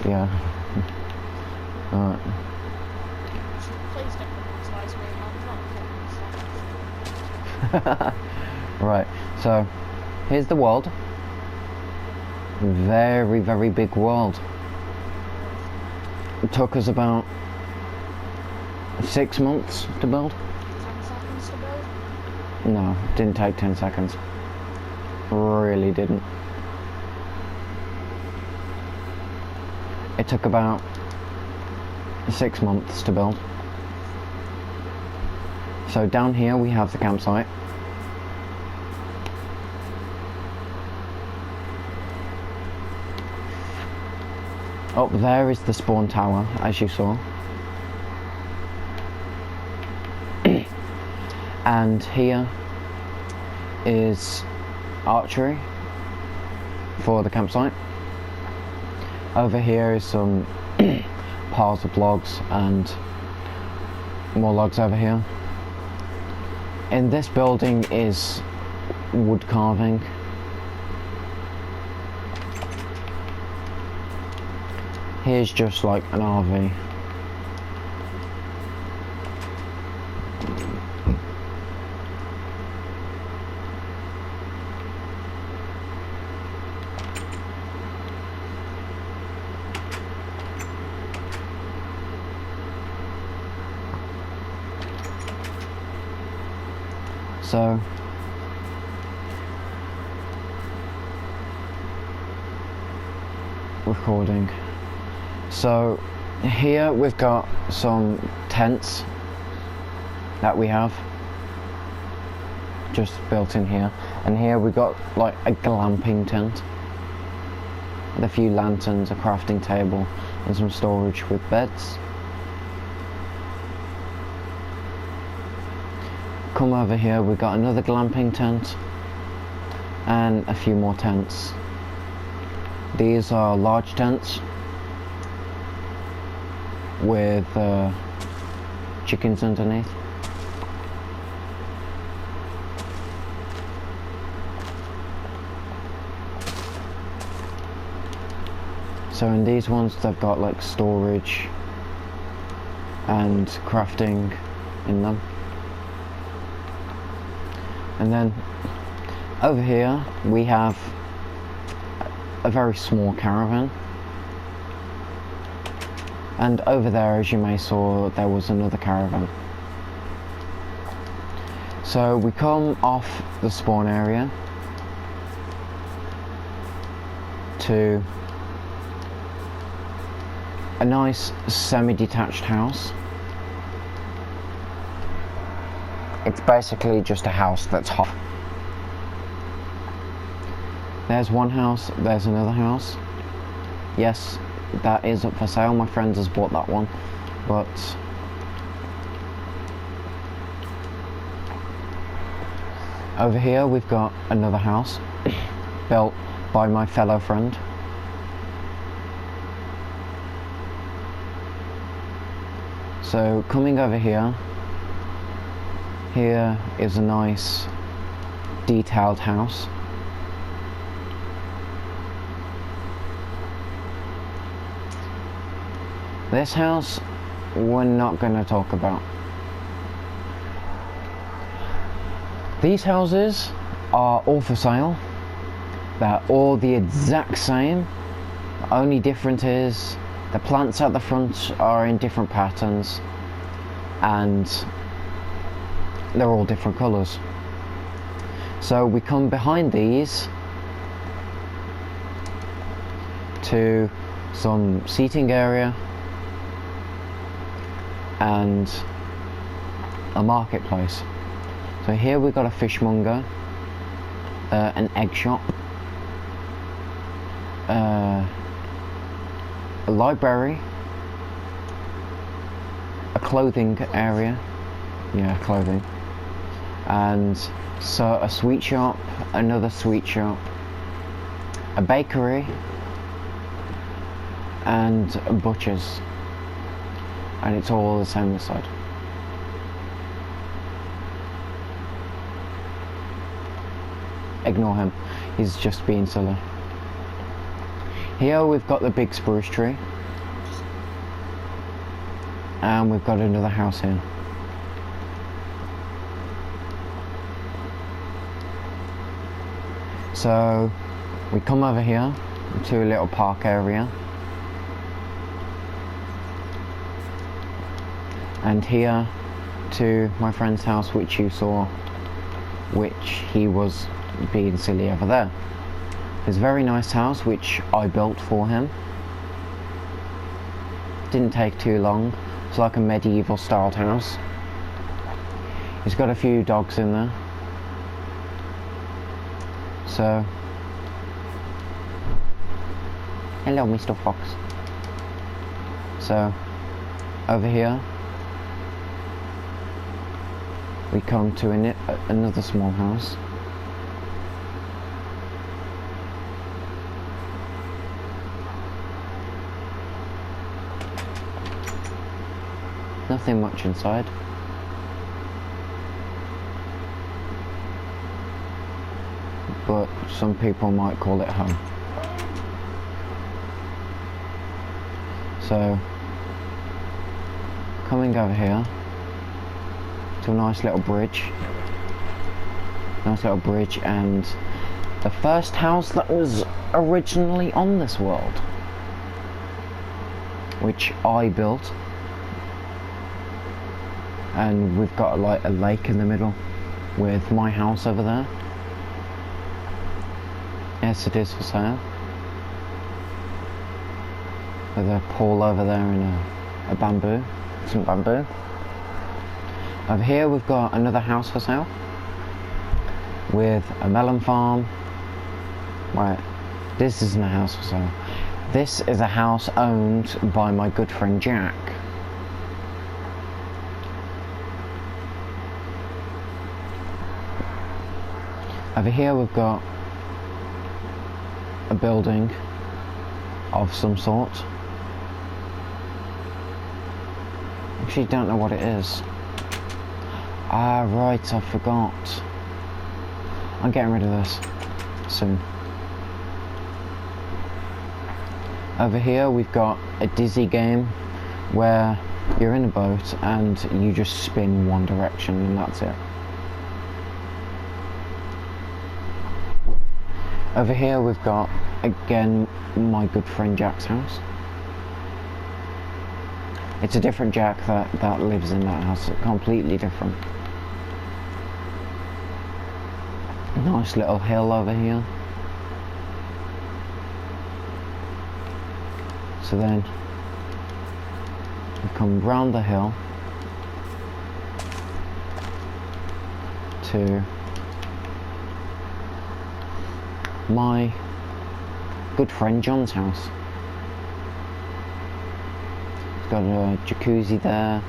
Yeah. Alright. Please don't criticise me, I'm not Right, so here's the world. Very, very big world. It took us about 6 months to build. 10 seconds to build. No, didn't take 10 seconds. Really didn't. It took about 6 months to build. So down here we have the campsite. Up there is the spawn tower, as you saw. And here is archery for the campsite. Over here is some piles of logs and more logs over here. In this building is wood carving. Here's just like an RV. So recording. So here we've got some tents that we have just built in here, and here we got like a glamping tent with a few lanterns, a crafting table and some storage with beds. Come over here, we got another glamping tent and a few more tents. These are large tents with chickens underneath. So in these ones they've got like storage and crafting in them. And then over here we have a very small caravan. And over there, as you may saw, there was another caravan. So we come off the spawn area to a nice semi-detached house. It's basically just a house that's hot. There's one house, there's another house. Yes, that is up for sale. My friend has bought that one, but over here we've got another house built by my fellow friend. So coming over here, here is a nice detailed house. This house we're not going to talk about. These houses are all for sale. They're all the exact same. The only difference is the plants at the front are in different patterns and they're all different colours. So we come behind these to some seating area and a marketplace. So here we've got a fishmonger, an egg shop, a library, a clothing area, yeah, clothing, and so a sweet shop, another sweet shop, a bakery, and a butcher's. And it's all the same this side. Ignore him, he's just being silly. Here we've got the big spruce tree. And we've got another house here. So we come over here to a little park area. And here to my friend's house, which you saw, which he was being silly over there. It's a very nice house which I built for him. Didn't take too long. It's like a medieval styled house. It's got a few dogs in there. So, hello Mr. Fox. So, over here we come to another small house. Nothing much inside. But some people might call it home. So, coming over here to a nice little bridge. And the first house that was originally on this world, which I built. And we've got like a lake in the middle with my house over there. Yes, it is for sale. With a pole over there and a bamboo, some bamboo. Over here we've got another house for sale with a melon farm. Right, this isn't a house for sale. This is a house owned by my good friend Jack. Over here we've got a building of some sort. Actually don't know what it is. Ah right, I forgot. I'm getting rid of this soon. Over here we've got a dizzy game where you're in a boat and you just spin one direction and that's it. Over here we've got, again, my good friend Jack's house. It's a different Jack that lives in that house, completely different. Nice little hill over here. So then, we come round the hill to my good friend John's house. He's got a jacuzzi there,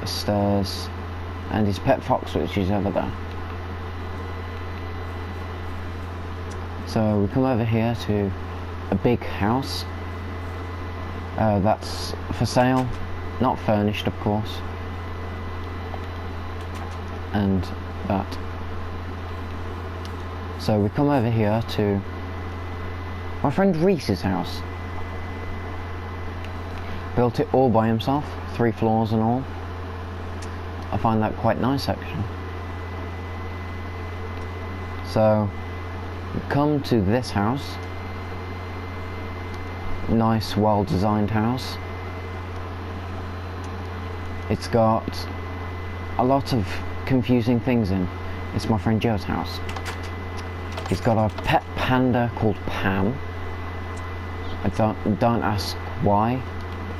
stairs, and his pet fox which is over there. So we come over here to a big house that's for sale, not furnished of course, and that. So we come over here to my friend Reese's house. Built it all by himself, 3 floors and all. I find that quite nice actually. So we come to this house. Nice, well designed house. It's got a lot of confusing things in. It's my friend Joe's house. He's got a pet panda called Pam. I don't ask why,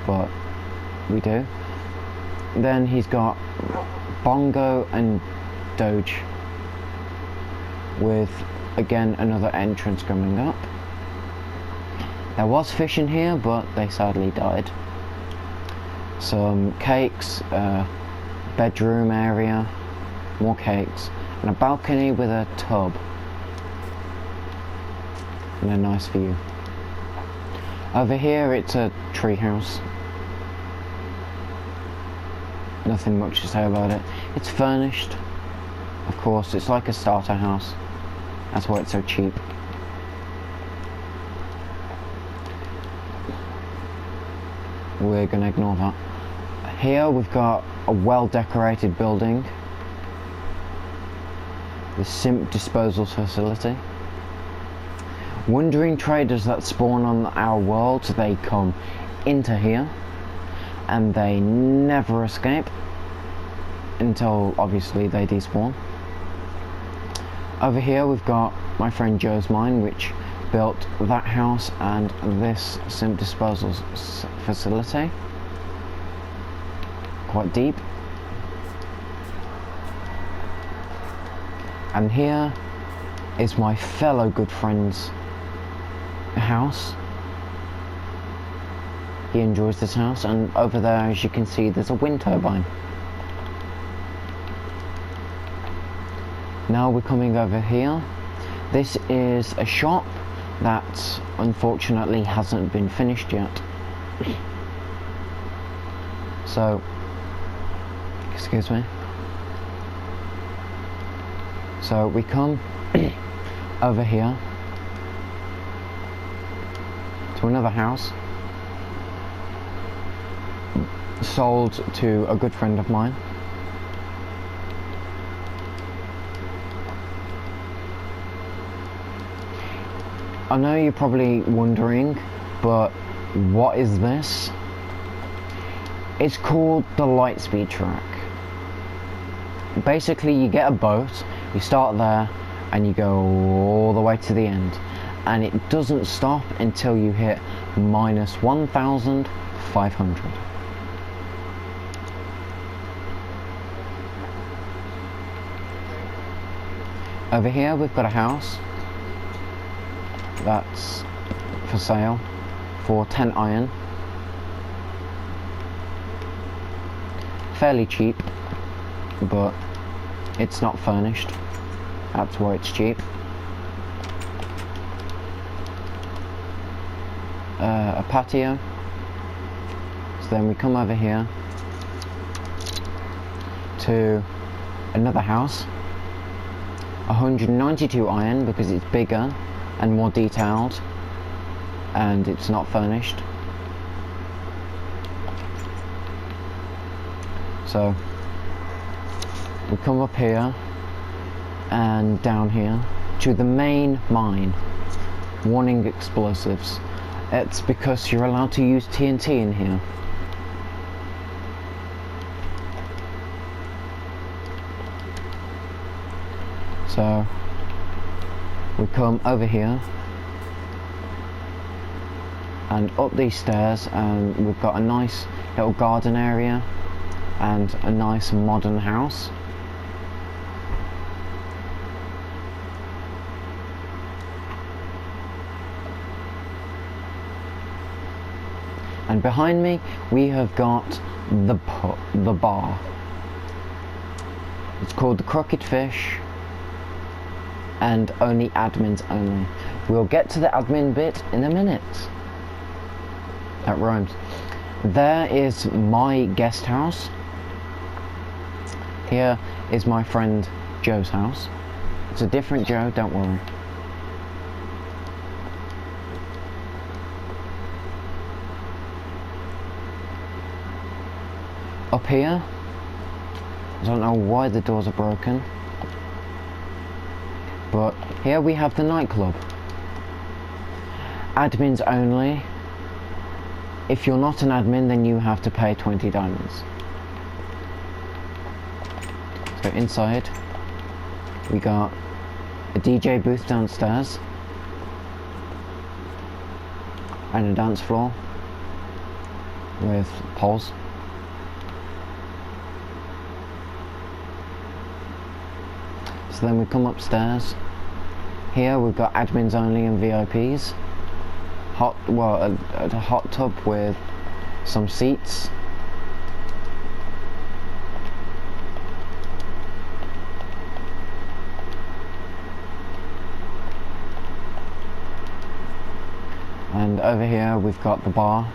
but we do. Then he's got Bongo and Doge, with again another entrance coming up. There was fish in here, but they sadly died. Some cakes, bedroom area, more cakes, and a balcony with a tub. And a nice view. Over here it's a tree house. Nothing much to say about it. It's furnished, of course. It's like a starter house. That's why it's so cheap. we're gonna ignore that. Here we've got a well-decorated building. The Simp Disposal Facility. Wandering traders that spawn on our world, they come into here and they never escape until obviously they despawn. Over here we've got my friend Joe's mine, which built that house and this Simp Disposal Facility. Quite deep. And here is my fellow good friend's house. He enjoys this house, and over there, as you can see, there's a wind turbine. Now we're coming over here. This is a shop that unfortunately hasn't been finished yet. So, excuse me. So we come over here to another house sold to a good friend of mine. I know you're probably wondering, but what is this? It's called the Lightspeed track. Basically, you get a boat, you start there, and you go all the way to the end, and it doesn't stop until you hit minus 1,500. Over here we've got a house that's for sale for 10 iron. Fairly cheap, but it's not furnished. That's why it's cheap. A patio. So then we come over here to another house. 192 iron because it's bigger and more detailed, and it's not furnished. So we come up here and down here to the main mine. Warning, explosives. It's because you're allowed to use TNT in here. So we come over here and up these stairs, and we've got a nice little garden area and a nice modern house. And behind me we have got the bar. It's called the Crooked Fish, and only admins only. We'll get to the admin bit in a minute. That rhymes. There is my guest house. Here is my friend Joe's house. It's a different Joe, don't worry. Up here, I don't know why the doors are broken, but here we have the nightclub. Admins only. If you're not an admin, then you have to pay 20 diamonds. So inside, we got a DJ booth downstairs, and a dance floor with poles. So then we come upstairs. Here we've got admins only and VIPs. A hot tub with some seats. And over here we've got the bar